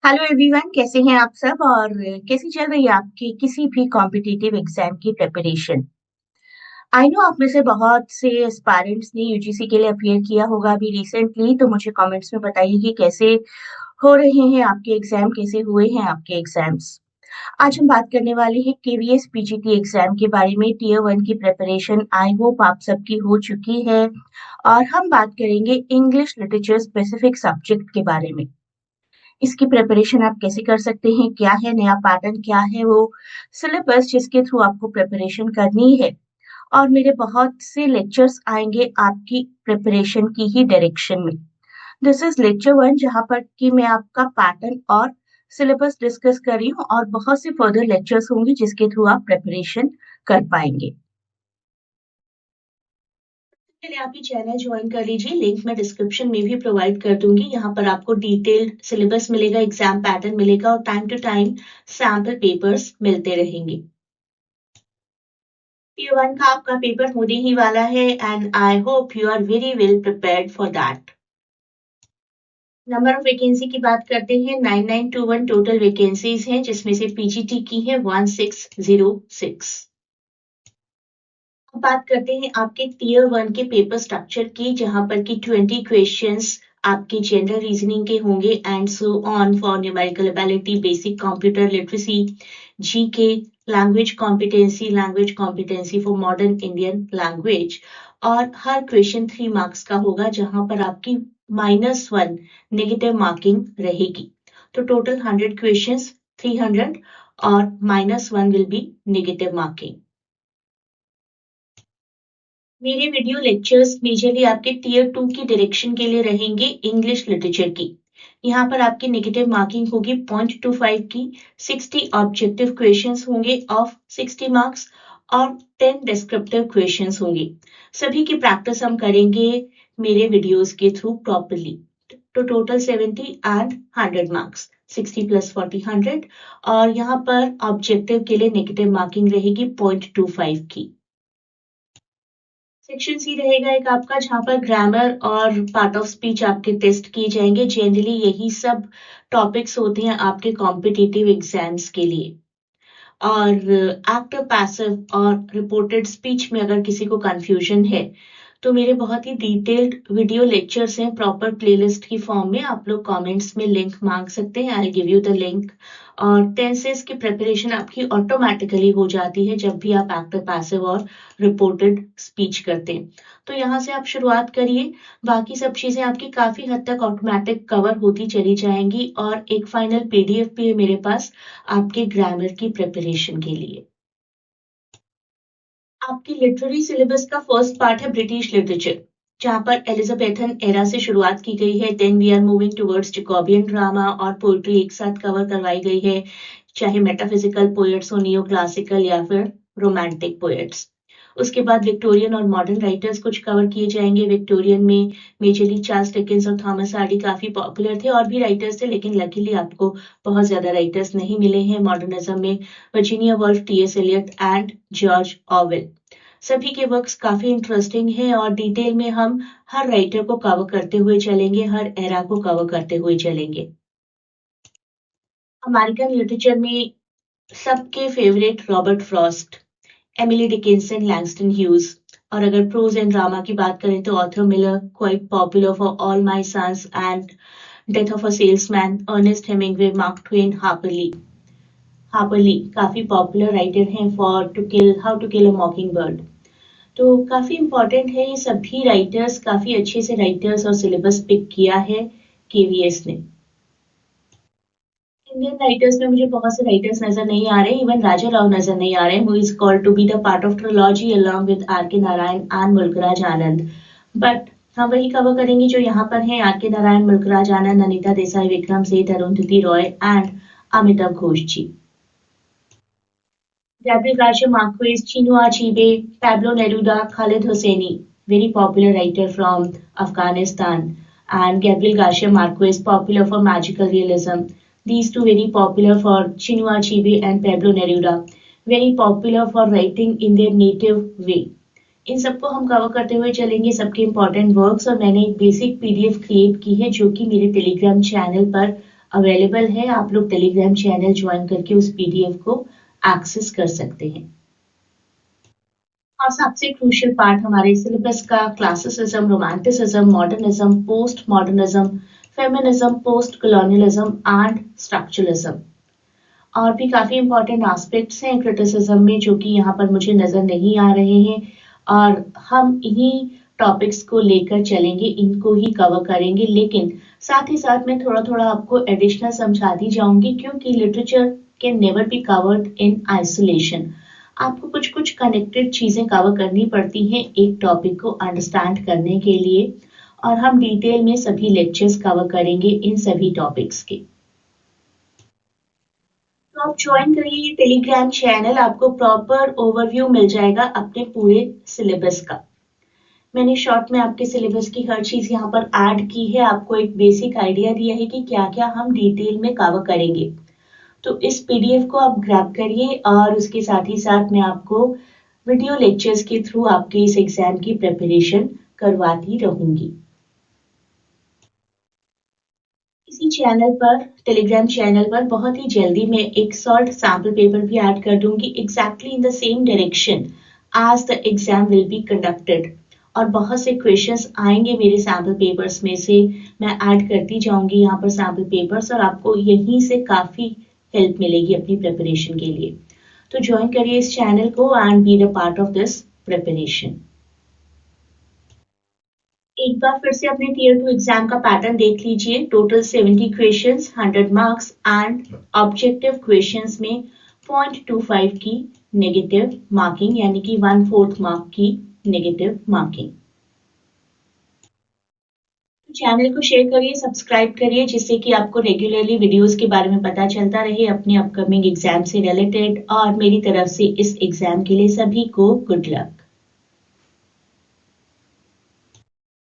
Hello everyone, कैसे हैं आप सब और कैसी चल रही है आपकी किसी भी कॉम्पिटिटिव एग्जाम की प्रिपरेशन। आई नो आप में से बहुत से एस्पायरेंट्स ने यूजीसी के लिए अपीयर किया होगा अभी रिसेंटली, तो मुझे कमेंट्स में बताइए कि कैसे हो रहे हैं आपके एग्जाम, कैसे हुए हैं आपके एग्जाम्स। आज हम बात करने वाले हैं केवीएस पीजीटी एग्जाम के बारे में। टीयर 1 की प्रिपरेशन आई होप आप सबकी हो चुकी है और हम बात करेंगे इंग्लिश लिटरेचर स्पेसिफिक सब्जेक्ट के बारे में। इसकी प्रिपरेशन आप कैसे कर सकते हैं, क्या है नया पैटर्न, क्या है वो सिलेबस जिसके थ्रू आपको प्रिपरेशन करनी है। और मेरे बहुत से लेक्चर्स आएंगे आपकी प्रिपरेशन की ही डायरेक्शन में। दिस इज लेक्चर 1 जहां पर कि मैं आपका पैटर्न और सिलेबस डिस्कस कर रही हूँ और बहुत से फर्दर लेक्चर्स होंगे जिसके थ्रू आप प्रिपरेशन कर पाएंगे। पहले आप ये चैनल ज्वाइन कर लीजिए, लिंक मैं डिस्क्रिप्शन में भी प्रोवाइड कर दूंगी। यहाँ पर आपको डिटेल्ड सिलेबस मिलेगा, एग्जाम पैटर्न मिलेगा और time to time sample papers मिलते रहेंगे। टीयर 1 का आपका पेपर होने ही वाला है and I hope you are very well prepared for that. Number of vacancy की बात करते हैं, 9921 टोटल वैकेंसीज हैं जिसमें से पीजीटी की है 1606। बात करते हैं आपके टीयर 1 के पेपर स्ट्रक्चर की, जहां पर की 20 क्वेश्चंस आपके जनरल रीजनिंग के होंगे and so on for numerical ability, basic computer literacy, GK, language competency for modern Indian language. और हर क्वेश्चन 3 मार्क्स का होगा, जहां पर आपकी -1 नेगेटिव मार्किंग रहेगी। तो टोटल 100 क्वेश्चंस, 300 और -1 विल बी नेगेटिव मार्किंग। मेरे वीडियो लेक्चर्स मेजरली आपके टीयर 2 की डायरेक्शन के लिए रहेंगे इंग्लिश लिटरेचर की। यहाँ पर आपकी नेगेटिव मार्किंग होगी 0.25 की, 60 ऑब्जेक्टिव क्वेश्चंस होंगे ऑफ 60 मार्क्स और 10 डिस्क्रिप्टिव क्वेश्चंस होंगे। सभी की प्रैक्टिस हम करेंगे मेरे वीडियोस के थ्रू प्रॉपरली। तो टोटल 70 एंड 100 मार्क्स, 60 + 40 100। और यहाँ पर ऑब्जेक्टिव के लिए नेगेटिव मार्किंग रहेगी 0.25 की। सेक्शन सी रहेगा एक आपका, जहां पर ग्रामर और पार्ट ऑफ स्पीच आपके टेस्ट किए जाएंगे। जनरली यही सब टॉपिक्स होते हैं आपके कॉम्पिटिटिव एग्जाम्स के लिए। और एक्टिव, पैसिव और रिपोर्टेड स्पीच में अगर किसी को कंफ्यूजन है तो मेरे बहुत ही डिटेल्ड वीडियो लेक्चर्स हैं प्रॉपर प्लेलिस्ट की फॉर्म में। आप लोग कमेंट्स में लिंक मांग सकते हैं, I give you the link. और टेंसेस की प्रिपरेशन आपकी ऑटोमेटिकली हो जाती है जब भी आप एक्टिव, पैसिव और रिपोर्टेड स्पीच करते हैं। तो यहाँ से आप शुरुआत करिए, बाकी सब चीजें आपकी काफी हद तक ऑटोमेटिक कवर होती चली जाएंगी। और एक फाइनल पीडीएफ भी है मेरे पास आपके ग्रामर की प्रिपरेशन के लिए। आपकी लिटरेरी सिलेबस का फर्स्ट पार्ट है ब्रिटिश लिटरेचर, जहां पर एलिजाबेथन एरा से शुरुआत की गई है। Then we are moving towards Jacobean drama और पोएट्री एक साथ कवर करवाई गई है, चाहे मेटाफिजिकल पोएट्स हो, नियो क्लासिकल या फिर रोमांटिक पोएट्स। उसके बाद विक्टोरियन और मॉडर्न राइटर्स कुछ कवर किए जाएंगे। विक्टोरियन में मेजरली चार्ल्स डिकेंस और थॉमस हार्डी काफी पॉपुलर थे, और भी राइटर्स थे लेकिन लकीली आपको बहुत ज्यादा राइटर्स नहीं मिले हैं। मॉडर्निज्म में Virginia Woolf, T S. Eliot and George Orwell, सभी के वर्क्स काफी इंटरेस्टिंग है और डिटेल में हम हर राइटर को कवर करते हुए चलेंगे, हर एरा को कवर करते हुए चलेंगे। अमेरिकन लिटरेचर में सबके favourite Robert Frost, Emily Dickinson, Langston Hughes. और अगर प्रोज एंड ड्रामा की बात करें तो Arthur Miller, quite popular for all my sons and death of a salesman, Ernest Hemingway, Mark Twain, Harper Lee काफी popular writer हैं for to kill, how to kill a mockingbird. तो काफी important है, ये सभी writers, काफी अच्छे से राइटर्स और सिलेबस पिक किया है केवीएस ने। इंडियन राइटर्स में मुझे बहुत से राइटर्स नजर नहीं आ रहे, इवन राजा राव नजर नहीं आ रहे, who is called to be the part of trilogy along with R K Narayan and Mulk Raj Anand. But हम वही कवर करेंगे जो यहाँ पर हैं, are K Narayan, Mulk Raj Anand, Anita Desai, Vikram Seth, Arundhati Roy and Amitabh Ghosh ji. Gabriel Garcia Marquez, Chinua Achebe, Pablo Neruda, Khalid Hosseini, very popular writer from Afghanistan, and Gabriel Garcia Marquez, popular for magical realism. These two very popular for Chinua Achebe and Pablo Neruda, very popular for writing in their native way. इन सबको हम cover करते हुए चलेंगे, सबके important works. और मैंने एक basic PDF create की है जो कि मेरे टेलीग्राम चैनल पर अवेलेबल है। आप लोग टेलीग्राम चैनल ज्वाइन करके उस पीडीएफ को एक्सेस कर सकते हैं। और सबसे क्रूशियल पार्ट हमारे सिलेबस का classicism, romanticism, modernism, post modernism, feminism, post colonialism and structuralism. और भी काफी इंपॉर्टेंट एस्पेक्ट्स हैं क्रिटिसिज्म में जो कि यहाँ पर मुझे नजर नहीं आ रहे हैं, और हम इन्हीं टॉपिक्स को लेकर चलेंगे, इनको ही कवर करेंगे। लेकिन साथ ही साथ मैं थोड़ा थोड़ा आपको एडिशनल समझाती जाऊंगी, क्योंकि literature can never be covered in isolation. आपको कुछ कुछ कनेक्टेड चीजें कवर करनी पड़ती हैं एक टॉपिक को अंडरस्टैंड करने के लिए, और हम डिटेल में सभी लेक्चर्स कवर करेंगे इन सभी टॉपिक्स के। तो आप ज्वाइन करिए ये टेलीग्राम चैनल, आपको प्रॉपर ओवरव्यू मिल जाएगा अपने पूरे सिलेबस का। मैंने शॉर्ट में आपके सिलेबस की हर चीज यहाँ पर ऐड की है, आपको एक बेसिक आइडिया दिया है कि क्या क्या हम डिटेल में कवर करेंगे। तो इस पीडीएफ को आप ग्रैब करिए, और उसके साथ ही साथ मैं आपको वीडियो लेक्चर्स के थ्रू आपके इस एग्जाम की प्रिपरेशन करवाती रहूंगी। इसी चैनल पर, टेलीग्राम चैनल पर बहुत ही जल्दी मैं एक शॉर्ट सैम्पल पेपर भी ऐड कर दूंगी, exactly in the same direction as the exam will be conducted. और बहुत से क्वेश्चंस आएंगे मेरे सैम्पल पेपर्स में से, मैं ऐड करती जाऊंगी यहाँ पर सैम्पल पेपर्स, और आपको यहीं से काफी हेल्प मिलेगी अपनी प्रिपरेशन के लिए। तो ज्वाइन करिए इस चैनल को and B the part of this preparation. एक बार फिर से अपने टीयर 2 एग्जाम का पैटर्न देख लीजिए। Total 70 questions, 100 marks and objective questions में 0.25 की नेगेटिव मार्किंग, यानी कि 1/4 मार्क की नेगेटिव मार्किंग। चैनल को शेयर करिए, सब्सक्राइब करिए, जिससे कि आपको रेगुलरली वीडियोस के बारे में पता चलता रहे अपने अपकमिंग एग्जाम से रिलेटेड। और मेरी तरफ से इस एग्जाम के लिए सभी को गुड लक।